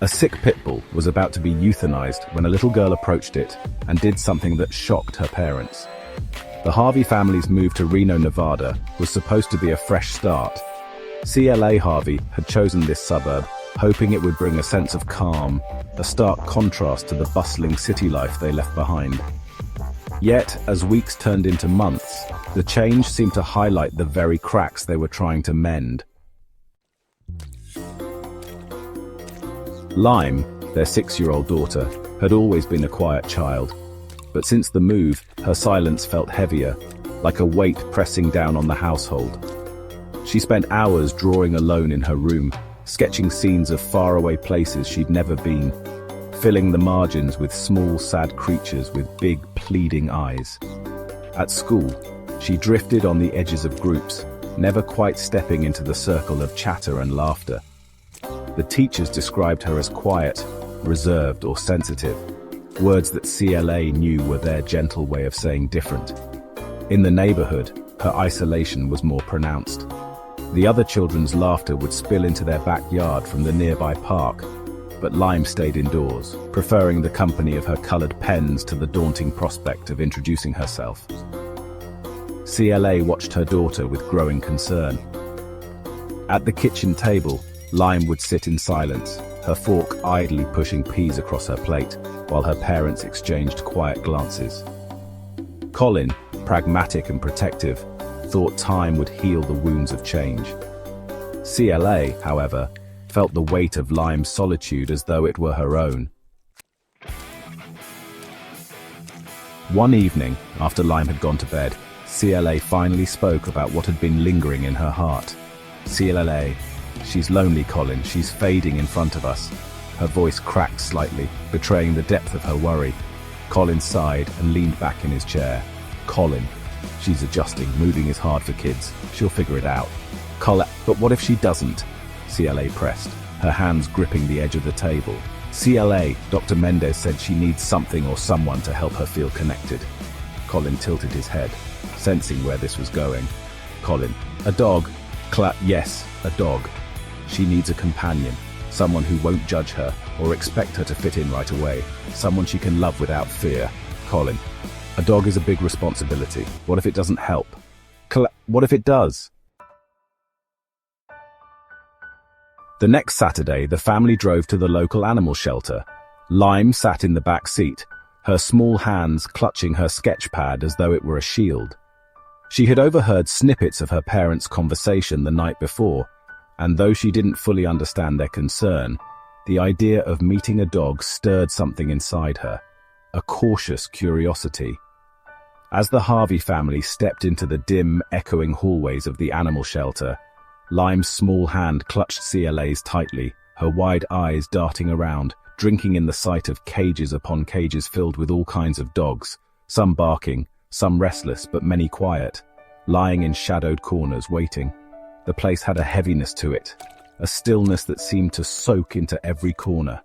A sick pit bull was about to be euthanized when a little girl approached it and did something that shocked her parents. The Harvey family's move to Reno, Nevada was supposed to be a fresh start. CLA Harvey had chosen this suburb, hoping it would bring a sense of calm, a stark contrast to the bustling city life they left behind. Yet, as weeks turned into months, the change seemed to highlight the very cracks they were trying to mend. Lime, their 6-year-old daughter, had always been a quiet child, but since the move, her silence felt heavier, like a weight pressing down on the household. She spent hours drawing alone in her room, sketching scenes of faraway places she'd never been, filling the margins with small, sad creatures with big, pleading eyes. At school, she drifted on the edges of groups, never quite stepping into the circle of chatter and laughter. The teachers described her as quiet, reserved, or sensitive, words that CLA knew were their gentle way of saying different. In the neighborhood, her isolation was more pronounced. The other children's laughter would spill into their backyard from the nearby park, but Lime stayed indoors, preferring the company of her colored pens to the daunting prospect of introducing herself. CLA watched her daughter with growing concern. At the kitchen table, Lime would sit in silence, her fork idly pushing peas across her plate, while her parents exchanged quiet glances. Colin, pragmatic and protective, thought time would heal the wounds of change. CLA, however, felt the weight of Lime's solitude as though it were her own. One evening, after Lime had gone to bed, CLA finally spoke about what had been lingering in her heart. "CLA, she's lonely, Colin. She's fading in front of us." Her voice cracked slightly, betraying the depth of her worry. Colin sighed and leaned back in his chair. "Colin, she's adjusting. Moving is hard for kids. She'll figure it out." "Colin, but what if she doesn't?" CLA pressed, her hands gripping the edge of the table. "CLA, Dr. Mendez said she needs something or someone to help her feel connected." Colin tilted his head, sensing where this was going. "Colin, a dog." "Yes, a dog. She needs a companion, someone who won't judge her or expect her to fit in right away, someone she can love without fear." "Colin, a dog is a big responsibility. What if it doesn't help?" "What if it does?" The next Saturday, the family drove to the local animal shelter. Lime sat in the back seat, her small hands clutching her sketch pad as though it were a shield. She had overheard snippets of her parents' conversation the night before, and though she didn't fully understand their concern, the idea of meeting a dog stirred something inside her, a cautious curiosity. As the Harvey family stepped into the dim, echoing hallways of the animal shelter, Lime's small hand clutched CLA's tightly, her wide eyes darting around, drinking in the sight of cages upon cages filled with all kinds of dogs, some barking, some restless but many quiet, lying in shadowed corners waiting. The place had a heaviness to it, a stillness that seemed to soak into every corner.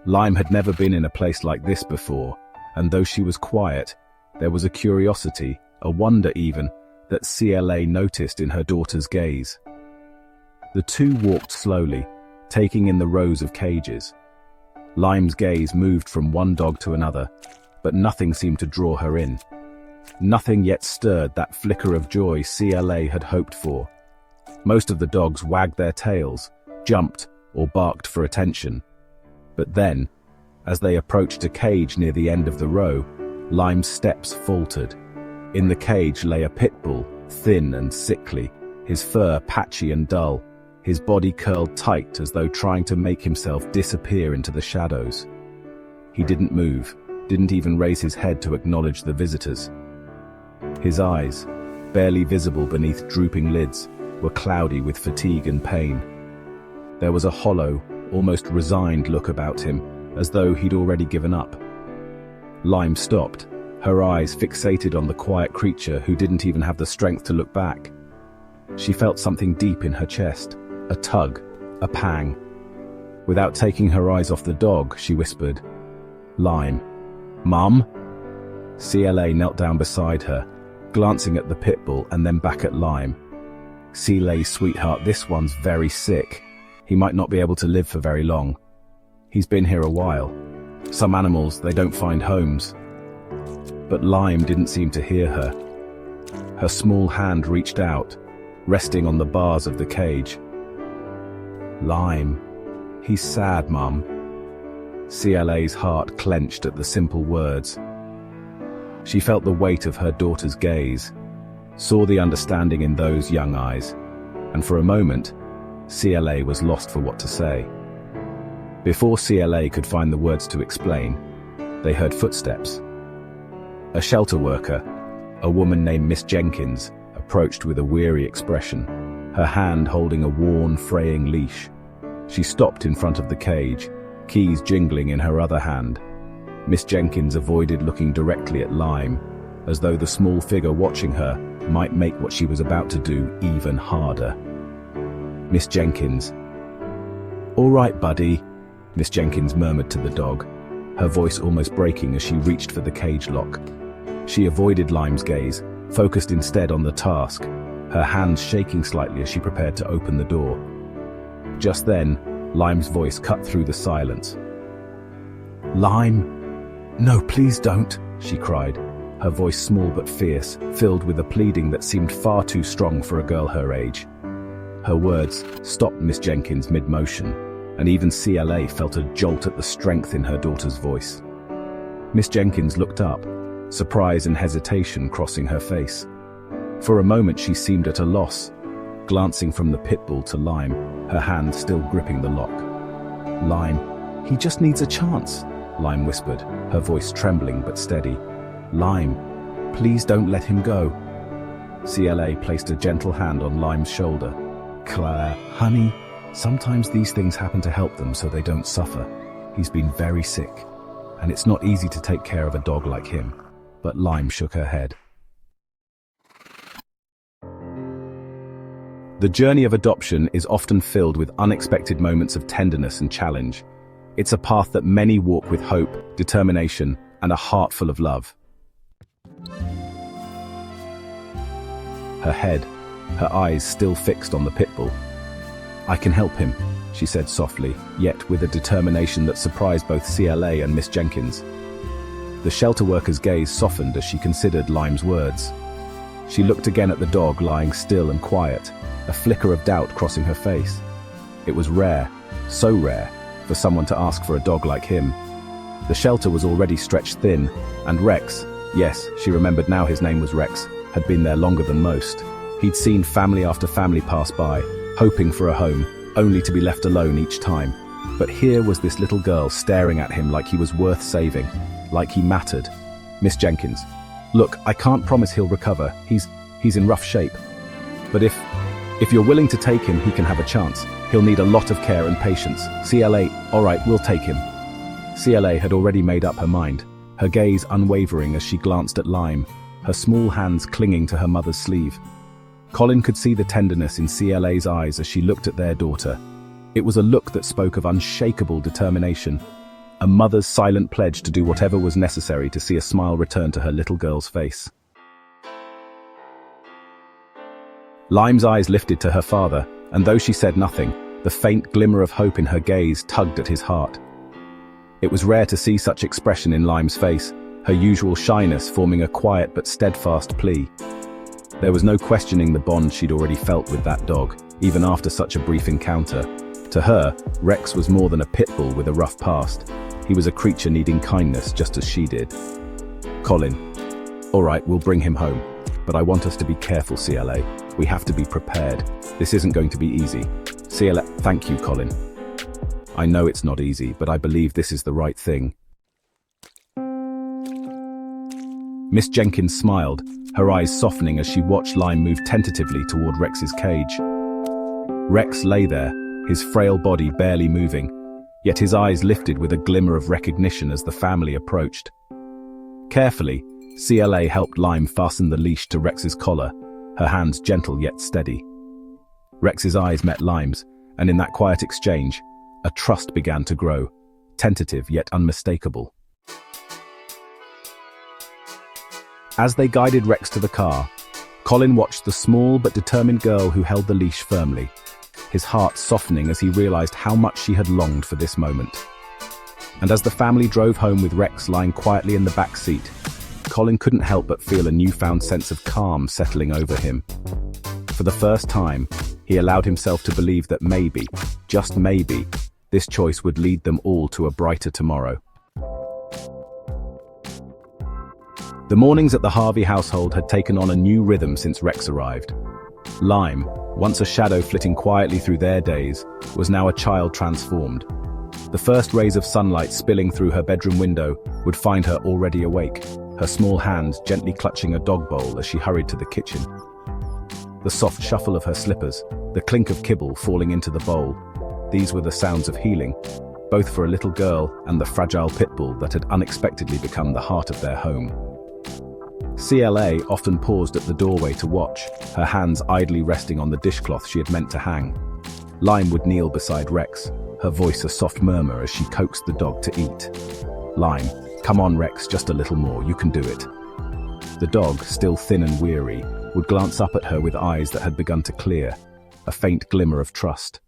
Lime had never been in a place like this before, and though she was quiet, there was a curiosity, a wonder even, that CLA noticed in her daughter's gaze. The two walked slowly, taking in the rows of cages. Lime's gaze moved from one dog to another, but nothing seemed to draw her in. Nothing yet stirred that flicker of joy CLA had hoped for. Most of the dogs wagged their tails, jumped, or barked for attention. But then, as they approached a cage near the end of the row, Lime's steps faltered. In the cage lay a pit bull, thin and sickly, his fur patchy and dull, his body curled tight as though trying to make himself disappear into the shadows. He didn't move, didn't even raise his head to acknowledge the visitors. His eyes, barely visible beneath drooping lids, were cloudy with fatigue and pain. There was a hollow, almost resigned look about him, as though he'd already given up. Lime stopped, her eyes fixated on the quiet creature who didn't even have the strength to look back. She felt something deep in her chest, a tug, a pang. Without taking her eyes off the dog, she whispered, "Lime, Mum?" CLA knelt down beside her, glancing at the pit bull and then back at Lime. "CLA, sweetheart, this one's very sick. He might not be able to live for very long." He's been here a while. Some animals, they don't find homes." But Lime didn't seem to hear her. Her small hand reached out, resting on the bars of the cage. "Lime. He's sad, Mum." CLA's heart clenched at the simple words. She felt the weight of her daughter's gaze, saw the understanding in those young eyes, and for a moment, CLA was lost for what to say. Before CLA could find the words to explain, they heard footsteps. A shelter worker, a woman named Miss Jenkins, approached with a weary expression, her hand holding a worn, fraying leash. She stopped in front of the cage, keys jingling in her other hand. Miss Jenkins avoided looking directly at Lime, as though the small figure watching her might make what she was about to do even harder. Miss Jenkins. "All right, buddy," Miss Jenkins murmured to the dog, her voice almost breaking as she reached for the cage lock. She avoided Lime's gaze, focused instead on the task, her hands shaking slightly as she prepared to open the door. Just then, Lime's voice cut through the silence. "Lime, no, please don't," she cried, her voice small but fierce, filled with a pleading that seemed far too strong for a girl her age. Her words stopped Miss Jenkins mid-motion, and even CLA felt a jolt at the strength in her daughter's voice. Miss Jenkins looked up, surprise and hesitation crossing her face. For a moment she seemed at a loss, glancing from the pit bull to Lime, her hand still gripping the lock. "Lime, he just needs a chance," Lime whispered, her voice trembling but steady. "Lime, please don't let him go." CLA placed a gentle hand on Lime's shoulder. "Claire, honey, sometimes these things happen to help them so they don't suffer. He's been very sick, and it's not easy to take care of a dog like him." But Lime shook her head. The journey of adoption is often filled with unexpected moments of tenderness and challenge. It's a path that many walk with hope, determination, and a heart full of love. Her head, her eyes still fixed on the pit bull. "I can help him," she said softly, yet with a determination that surprised both CLA and Miss Jenkins. The shelter worker's gaze softened as she considered Lime's words. She looked again at the dog lying still and quiet, a flicker of doubt crossing her face. It was rare, so rare, for someone to ask for a dog like him. The shelter was already stretched thin, and Rex, yes, she remembered now his name was Rex, had been there longer than most. He'd seen family after family pass by, hoping for a home, only to be left alone each time. But here was this little girl staring at him like he was worth saving, like he mattered. "Miss Jenkins, look, I can't promise he'll recover. He's in rough shape. But if you're willing to take him, he can have a chance. He'll need a lot of care and patience." CLA, "All right, we'll take him." CLA had already made up her mind, her gaze unwavering as she glanced at Lime, her small hands clinging to her mother's sleeve. Colin could see the tenderness in CLA's eyes as she looked at their daughter. It was a look that spoke of unshakable determination, a mother's silent pledge to do whatever was necessary to see a smile return to her little girl's face. Lime's eyes lifted to her father, and though she said nothing, the faint glimmer of hope in her gaze tugged at his heart. It was rare to see such expression in Lime's face, her usual shyness forming a quiet but steadfast plea. There was no questioning the bond she'd already felt with that dog, even after such a brief encounter. To her, Rex was more than a pit bull with a rough past. He was a creature needing kindness just as she did. "Colin, all right, we'll bring him home. But I want us to be careful, CLA. We have to be prepared. This isn't going to be easy." CLA, "Thank you, Colin. I know it's not easy, but I believe this is the right thing." Miss Jenkins smiled, her eyes softening as she watched Lime move tentatively toward Rex's cage. Rex lay there, his frail body barely moving, yet his eyes lifted with a glimmer of recognition as the family approached. Carefully, CLA helped Lime fasten the leash to Rex's collar, her hands gentle yet steady. Rex's eyes met Lime's, and in that quiet exchange, a trust began to grow, tentative yet unmistakable. As they guided Rex to the car, Colin watched the small but determined girl who held the leash firmly, his heart softening as he realized how much she had longed for this moment. And as the family drove home with Rex lying quietly in the back seat, Colin couldn't help but feel a newfound sense of calm settling over him. For the first time, he allowed himself to believe that maybe, just maybe, this choice would lead them all to a brighter tomorrow. The mornings at the Harvey household had taken on a new rhythm since Rex arrived. Lime, once a shadow flitting quietly through their days, was now a child transformed. The first rays of sunlight spilling through her bedroom window would find her already awake, her small hands gently clutching a dog bowl as she hurried to the kitchen. The soft shuffle of her slippers, the clink of kibble falling into the bowl, these were the sounds of healing, both for a little girl and the fragile pit bull that had unexpectedly become the heart of their home. CLA often paused at the doorway to watch, her hands idly resting on the dishcloth she had meant to hang. Lime would kneel beside Rex, her voice a soft murmur as she coaxed the dog to eat. "Lime, come on Rex, just a little more, you can do it." The dog, still thin and weary, would glance up at her with eyes that had begun to clear, a faint glimmer of trust.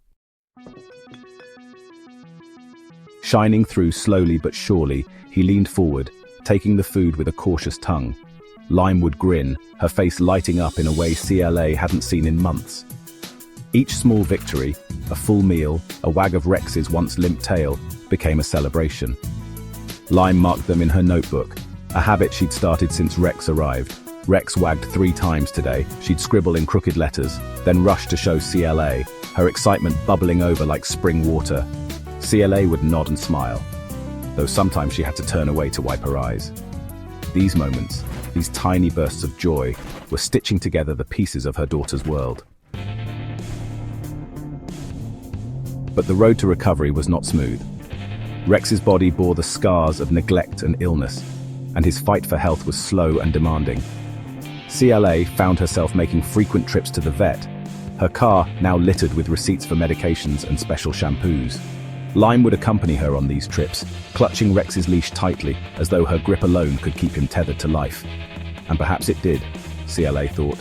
Shining through slowly but surely, he leaned forward, taking the food with a cautious tongue. Lime would grin, her face lighting up in a way CLA hadn't seen in months. Each small victory, a full meal, a wag of Rex's once limp tail, became a celebration. Lime marked them in her notebook, a habit she'd started since Rex arrived. Rex wagged 3 times today, she'd scribble in crooked letters, then rush to show CLA, her excitement bubbling over like spring water. CLA would nod and smile, though sometimes she had to turn away to wipe her eyes. These moments, these tiny bursts of joy, were stitching together the pieces of her daughter's world. But the road to recovery was not smooth. Rex's body bore the scars of neglect and illness, and his fight for health was slow and demanding. CLA found herself making frequent trips to the vet, her car now littered with receipts for medications and special shampoos. Lime would accompany her on these trips, clutching Rex's leash tightly, as though her grip alone could keep him tethered to life. And perhaps it did, CLA thought.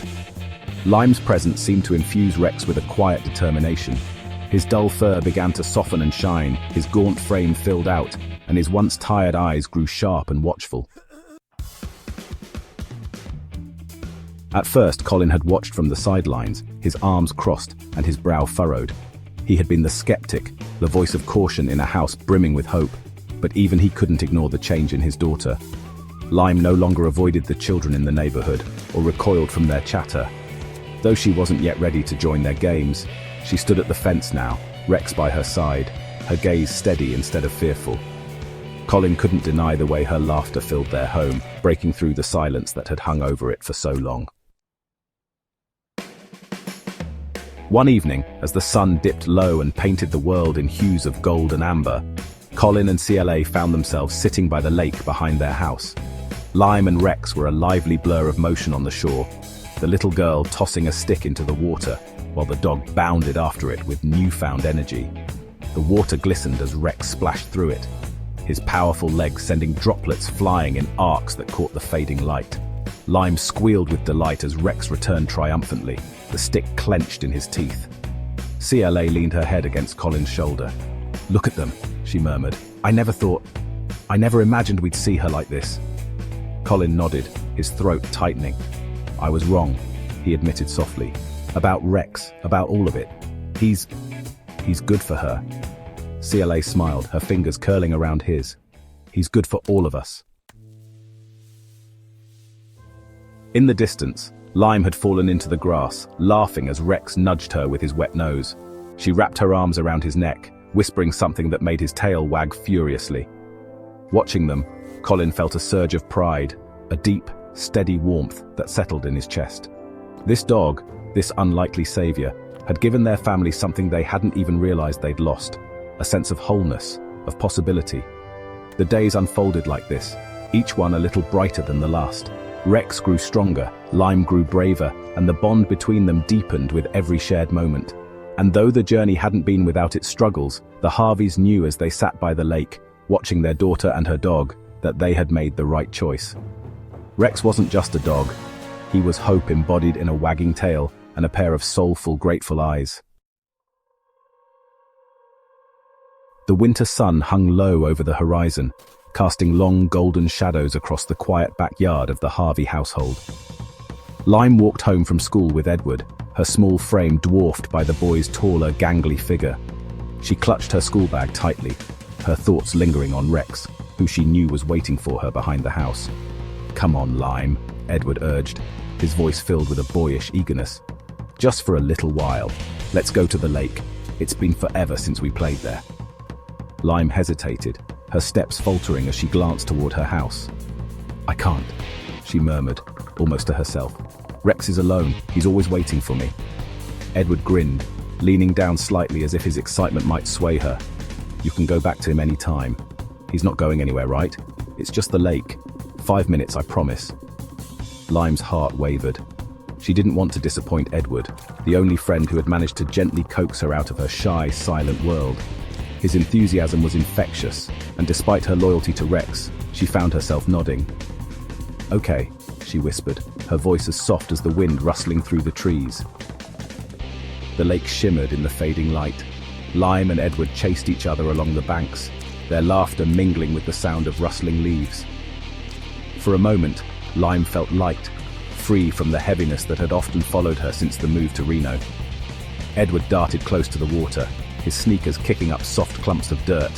Lime's presence seemed to infuse Rex with a quiet determination. His dull fur began to soften and shine, his gaunt frame filled out, and his once tired eyes grew sharp and watchful. At first, Colin had watched from the sidelines, his arms crossed and his brow furrowed. He had been the skeptic, the voice of caution in a house brimming with hope, but even he couldn't ignore the change in his daughter. Lime no longer avoided the children in the neighborhood or recoiled from their chatter. Though she wasn't yet ready to join their games, she stood at the fence now, Rex by her side, her gaze steady instead of fearful. Colin couldn't deny the way her laughter filled their home, breaking through the silence that had hung over it for so long. One evening, as the sun dipped low and painted the world in hues of gold and amber, Colin and CLA found themselves sitting by the lake behind their house. Lime and Rex were a lively blur of motion on the shore, the little girl tossing a stick into the water, while the dog bounded after it with newfound energy. The water glistened as Rex splashed through it, his powerful legs sending droplets flying in arcs that caught the fading light. Lime squealed with delight as Rex returned triumphantly, the stick clenched in his teeth. CLA leaned her head against Colin's shoulder. "Look at them," she murmured. I never imagined we'd see her like this." Colin nodded, his throat tightening. "I was wrong," he admitted softly. "About Rex, about all of it. He's good for her." CLA smiled, her fingers curling around his. "He's good for all of us." In the distance, Lime had fallen into the grass, laughing as Rex nudged her with his wet nose. She wrapped her arms around his neck, whispering something that made his tail wag furiously. Watching them, Colin felt a surge of pride, a deep, steady warmth that settled in his chest. This dog, this unlikely savior, had given their family something they hadn't even realized they'd lost, a sense of wholeness, of possibility. The days unfolded like this, each one a little brighter than the last. Rex grew stronger, Lime grew braver, and the bond between them deepened with every shared moment. And though the journey hadn't been without its struggles, the Harveys knew as they sat by the lake, watching their daughter and her dog, that they had made the right choice. Rex wasn't just a dog. He was hope embodied in a wagging tail and a pair of soulful, grateful eyes. The winter sun hung low over the horizon, casting long golden shadows across the quiet backyard of the Harvey household. Lime walked home from school with Edward, her small frame dwarfed by the boy's taller, gangly figure. She clutched her school bag tightly, her thoughts lingering on Rex, who she knew was waiting for her behind the house. "Come on, Lime," Edward urged, his voice filled with a boyish eagerness. "Just for a little while. Let's go to the lake. It's been forever since we played there." Lime hesitated, her steps faltering as she glanced toward her house. "I can't," she murmured, almost to herself. "Rex is alone. He's always waiting for me." Edward grinned, leaning down slightly as if his excitement might sway her. "You can go back to him any time. He's not going anywhere, right? It's just the lake. 5 minutes, I promise." Lime's heart wavered. She didn't want to disappoint Edward, the only friend who had managed to gently coax her out of her shy, silent world. His enthusiasm was infectious, and despite her loyalty to Rex, she found herself nodding. "Okay," she whispered, her voice as soft as the wind rustling through the trees. The lake shimmered in the fading light. Lime and Edward chased each other along the banks, their laughter mingling with the sound of rustling leaves. For a moment, Lime felt light, free from the heaviness that had often followed her since the move to Reno. Edward darted close to the water, his sneakers kicking up soft clumps of dirt.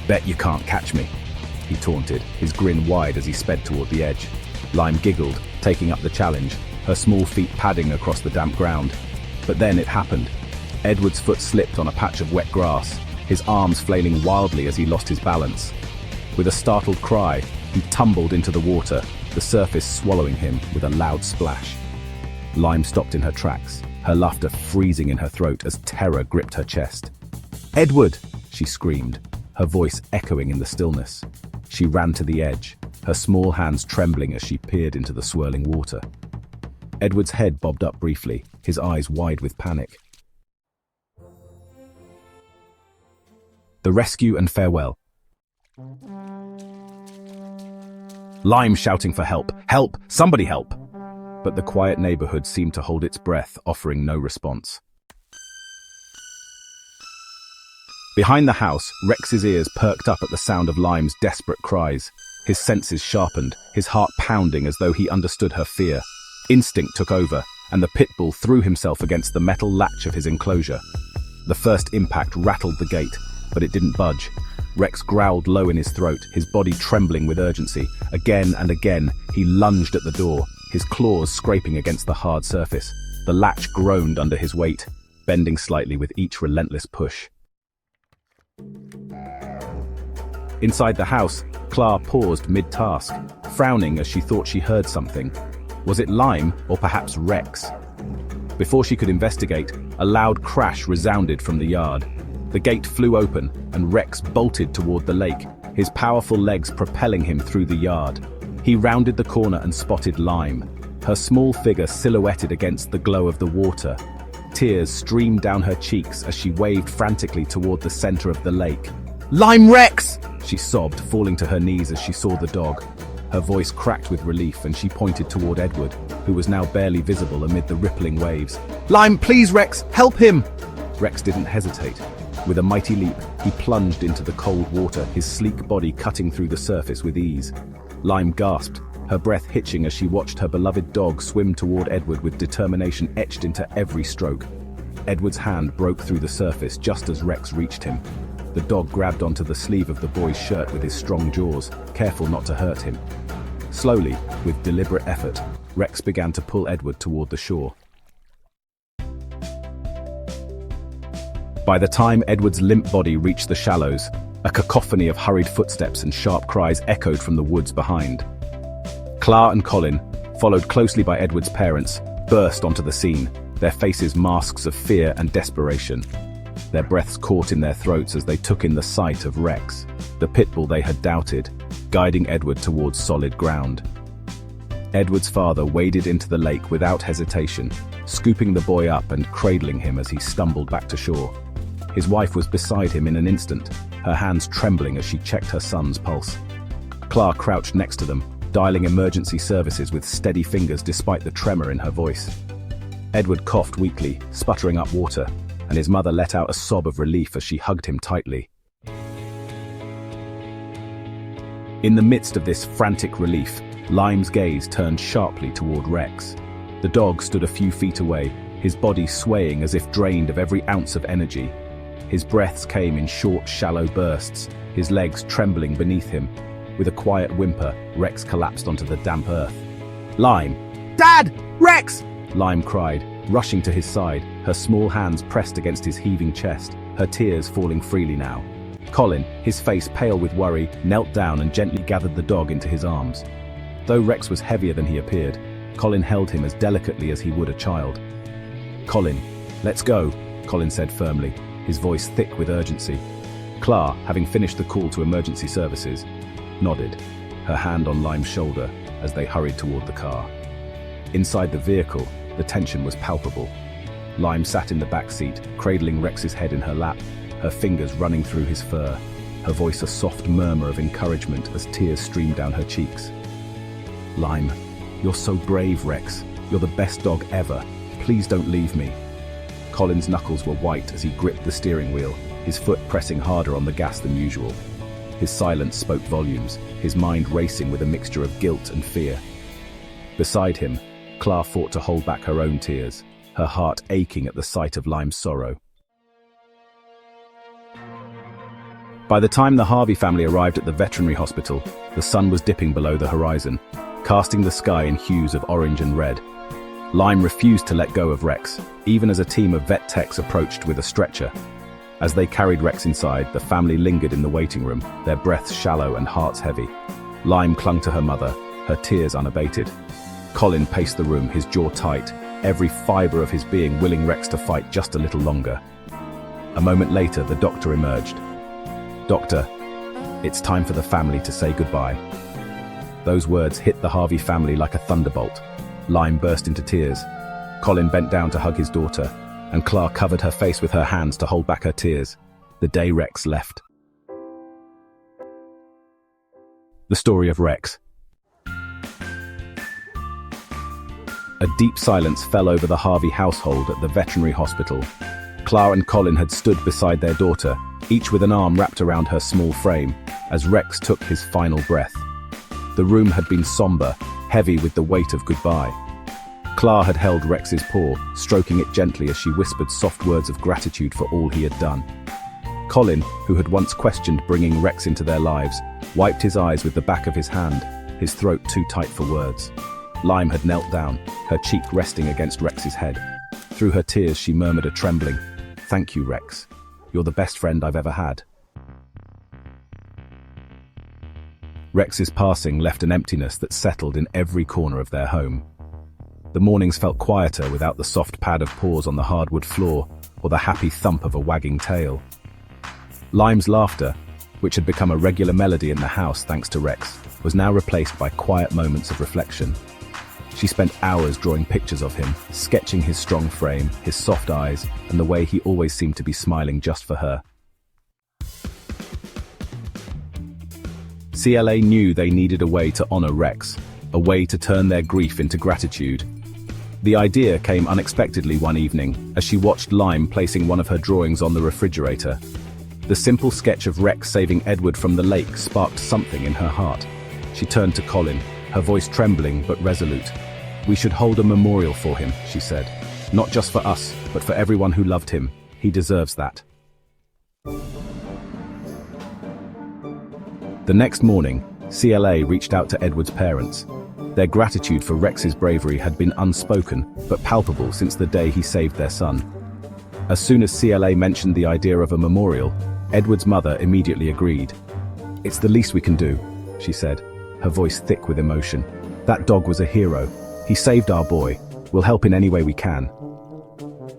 "Bet you can't catch me," he taunted, his grin wide as he sped toward the edge. Lime giggled, taking up the challenge, her small feet padding across the damp ground. But then it happened. Edward's foot slipped on a patch of wet grass, his arms flailing wildly as he lost his balance. With a startled cry, he tumbled into the water, the surface swallowing him with a loud splash. Lime stopped in her tracks, her laughter freezing in her throat as terror gripped her chest. "Edward!" she screamed, her voice echoing in the stillness. She ran to the edge, her small hands trembling as she peered into the swirling water. Edward's head bobbed up briefly, his eyes wide with panic. The rescue and farewell. Lime shouting for help. "Help! Somebody help!" But the quiet neighborhood seemed to hold its breath, offering no response. Behind the house, Rex's ears perked up at the sound of Lime's desperate cries. His senses sharpened, his heart pounding as though he understood her fear. Instinct took over, and the pit bull threw himself against the metal latch of his enclosure. The first impact rattled the gate, but it didn't budge. Rex growled low in his throat, his body trembling with urgency. Again and again, he lunged at the door, his claws scraping against the hard surface. The latch groaned under his weight, bending slightly with each relentless push. Inside the house, Clara paused mid-task, frowning as she thought she heard something. Was it Lime or perhaps Rex? Before she could investigate, a loud crash resounded from the yard. The gate flew open, and Rex bolted toward the lake, his powerful legs propelling him through the yard. He rounded the corner and spotted Lime, her small figure silhouetted against the glow of the water. Tears streamed down her cheeks as she waved frantically toward the center of the lake. "Lime Rex!" she sobbed, falling to her knees as she saw the dog. Her voice cracked with relief, and she pointed toward Edward, who was now barely visible amid the rippling waves. "Lime, please, Rex! Help him!" Rex didn't hesitate. With a mighty leap, he plunged into the cold water, his sleek body cutting through the surface with ease. Lime gasped, her breath hitching as she watched her beloved dog swim toward Edward with determination etched into every stroke. Edward's hand broke through the surface just as Rex reached him. The dog grabbed onto the sleeve of the boy's shirt with his strong jaws, careful not to hurt him. Slowly, with deliberate effort, Rex began to pull Edward toward the shore. By the time Edward's limp body reached the shallows, a cacophony of hurried footsteps and sharp cries echoed from the woods behind. Clara and Colin, followed closely by Edward's parents, burst onto the scene, their faces masks of fear and desperation. Their breaths caught in their throats as they took in the sight of Rex, the pit bull they had doubted, guiding Edward towards solid ground. Edward's father waded into the lake without hesitation, scooping the boy up and cradling him as he stumbled back to shore. His wife was beside him in an instant, her hands trembling as she checked her son's pulse. Clara crouched next to them, dialing emergency services with steady fingers despite the tremor in her voice. Edward coughed weakly, sputtering up water, and his mother let out a sob of relief as she hugged him tightly. In the midst of this frantic relief, Lime's gaze turned sharply toward Rex. The dog stood a few feet away, his body swaying as if drained of every ounce of energy. His breaths came in short, shallow bursts, his legs trembling beneath him. With a quiet whimper, Rex collapsed onto the damp earth. "Lime!" "Dad! Rex!" Lime cried, rushing to his side, her small hands pressed against his heaving chest, her tears falling freely now. Colin, his face pale with worry, knelt down and gently gathered the dog into his arms. Though Rex was heavier than he appeared, Colin held him as delicately as he would a child. "Colin, let's go," Colin said firmly, his voice thick with urgency. Clara, having finished the call to emergency services, nodded, her hand on Lime's shoulder as they hurried toward the car. Inside the vehicle, the tension was palpable. Lime sat in the back seat, cradling Rex's head in her lap, her fingers running through his fur, her voice a soft murmur of encouragement as tears streamed down her cheeks. "Lime, you're so brave, Rex. You're the best dog ever. Please don't leave me." Colin's knuckles were white as he gripped the steering wheel, his foot pressing harder on the gas than usual. His silence spoke volumes, his mind racing with a mixture of guilt and fear. Beside him, Clara fought to hold back her own tears, her heart aching at the sight of Lime's sorrow. By the time the Harvey family arrived at the veterinary hospital, the sun was dipping below the horizon, casting the sky in hues of orange and red. Lime refused to let go of Rex, even as a team of vet techs approached with a stretcher. As they carried Rex inside, the family lingered in the waiting room, their breaths shallow and hearts heavy. Lime clung to her mother, her tears unabated. Colin paced the room, his jaw tight, every fibre of his being willing Rex to fight just a little longer. A moment later, the doctor emerged. "Doctor, it's time for the family to say goodbye." Those words hit the Harvey family like a thunderbolt. Lime burst into tears. Colin bent down to hug his daughter, and Clara covered her face with her hands to hold back her tears. The day Rex left. The story of Rex. A deep silence fell over the Harvey household at the veterinary hospital. Clara and Colin had stood beside their daughter, each with an arm wrapped around her small frame, as Rex took his final breath. The room had been somber, heavy with the weight of goodbye. Clara had held Rex's paw, stroking it gently as she whispered soft words of gratitude for all he had done. Colin, who had once questioned bringing Rex into their lives, wiped his eyes with the back of his hand, his throat too tight for words. Lime had knelt down, her cheek resting against Rex's head. Through her tears she murmured a trembling, "Thank you, Rex. You're the best friend I've ever had." Rex's passing left an emptiness that settled in every corner of their home. The mornings felt quieter without the soft pad of paws on the hardwood floor or the happy thump of a wagging tail. Lime's laughter, which had become a regular melody in the house thanks to Rex, was now replaced by quiet moments of reflection. She spent hours drawing pictures of him, sketching his strong frame, his soft eyes, and the way he always seemed to be smiling just for her. CLA knew they needed a way to honor Rex, a way to turn their grief into gratitude. The idea came unexpectedly one evening, as she watched Lime placing one of her drawings on the refrigerator. The simple sketch of Rex saving Edward from the lake sparked something in her heart. She turned to Colin, her voice trembling but resolute. "We should hold a memorial for him," she said. "Not just for us, but for everyone who loved him. He deserves that." The next morning, CLA reached out to Edward's parents. Their gratitude for Rex's bravery had been unspoken, but palpable since the day he saved their son. As soon as CLA mentioned the idea of a memorial, Edward's mother immediately agreed. "It's the least we can do," she said, her voice thick with emotion. "That dog was a hero. He saved our boy. We'll help in any way we can."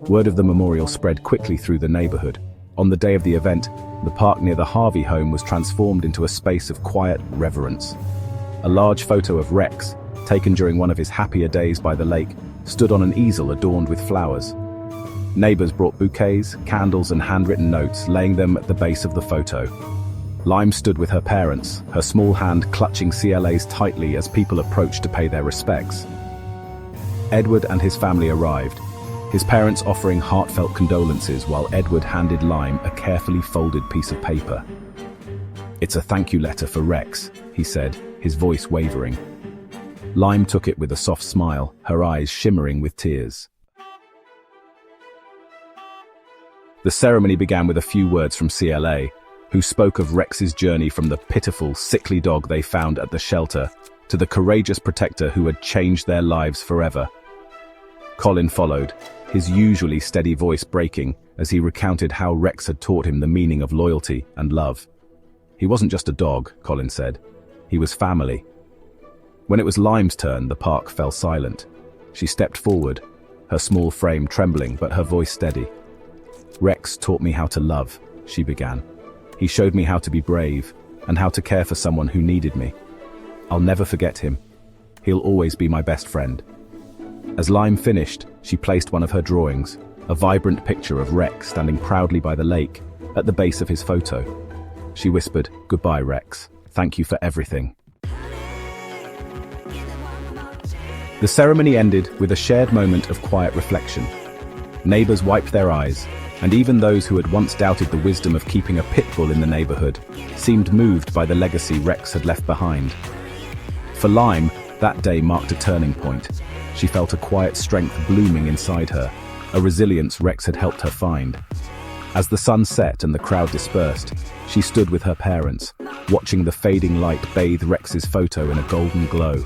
Word of the memorial spread quickly through the neighborhood. On the day of the event, the park near the Harvey home was transformed into a space of quiet reverence. A large photo of Rex, taken during one of his happier days by the lake, stood on an easel adorned with flowers. Neighbors brought bouquets, candles, and handwritten notes, laying them at the base of the photo. Lime stood with her parents, her small hand clutching CLA's tightly as people approached to pay their respects. Edward and his family arrived, his parents offering heartfelt condolences while Edward handed Lime a carefully folded piece of paper. "It's a thank you letter for Rex," he said, his voice wavering. Lime took it with a soft smile, her eyes shimmering with tears. The ceremony began with a few words from CLA, who spoke of Rex's journey from the pitiful, sickly dog they found at the shelter to the courageous protector who had changed their lives forever. Colin followed, his usually steady voice breaking as he recounted how Rex had taught him the meaning of loyalty and love. He wasn't just a dog, Colin said. He was family. When it was Lime's turn, the park fell silent. She stepped forward, her small frame trembling but her voice steady. Rex taught me how to love, she began. He showed me how to be brave and how to care for someone who needed me. I'll never forget him. He'll always be my best friend. As Lime finished, she placed one of her drawings, a vibrant picture of Rex standing proudly by the lake, at the base of his photo. She whispered, "Goodbye, Rex. Thank you for everything." The ceremony ended with a shared moment of quiet reflection. Neighbors wiped their eyes, and even those who had once doubted the wisdom of keeping a pit bull in the neighborhood seemed moved by the legacy Rex had left behind. For Lime, that day marked a turning point. She felt a quiet strength blooming inside her, a resilience Rex had helped her find. As the sun set and the crowd dispersed, she stood with her parents, watching the fading light bathe Rex's photo in a golden glow.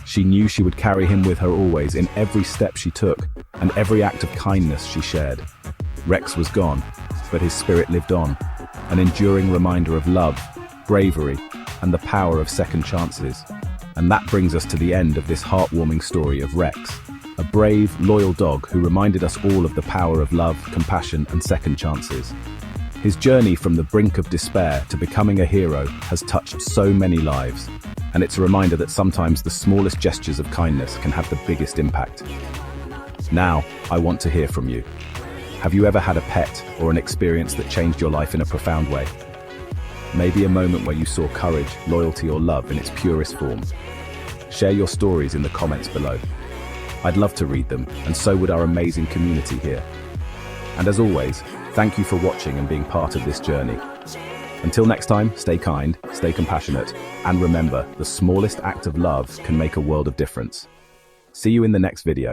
She knew she would carry him with her always in every step she took and every act of kindness she shared. Rex was gone, but his spirit lived on, an enduring reminder of love, bravery, and the power of second chances. And that brings us to the end of this heartwarming story of Rex, a brave, loyal dog who reminded us all of the power of love, compassion, and second chances. His journey from the brink of despair to becoming a hero has touched so many lives, and it's a reminder that sometimes the smallest gestures of kindness can have the biggest impact. Now, I want to hear from you. Have you ever had a pet or an experience that changed your life in a profound way? Maybe a moment where you saw courage, loyalty, or love in its purest form. Share your stories in the comments below. I'd love to read them, and so would our amazing community here. And as always, thank you for watching and being part of this journey. Until next time, stay kind, stay compassionate, and remember, the smallest act of love can make a world of difference. See you in the next video.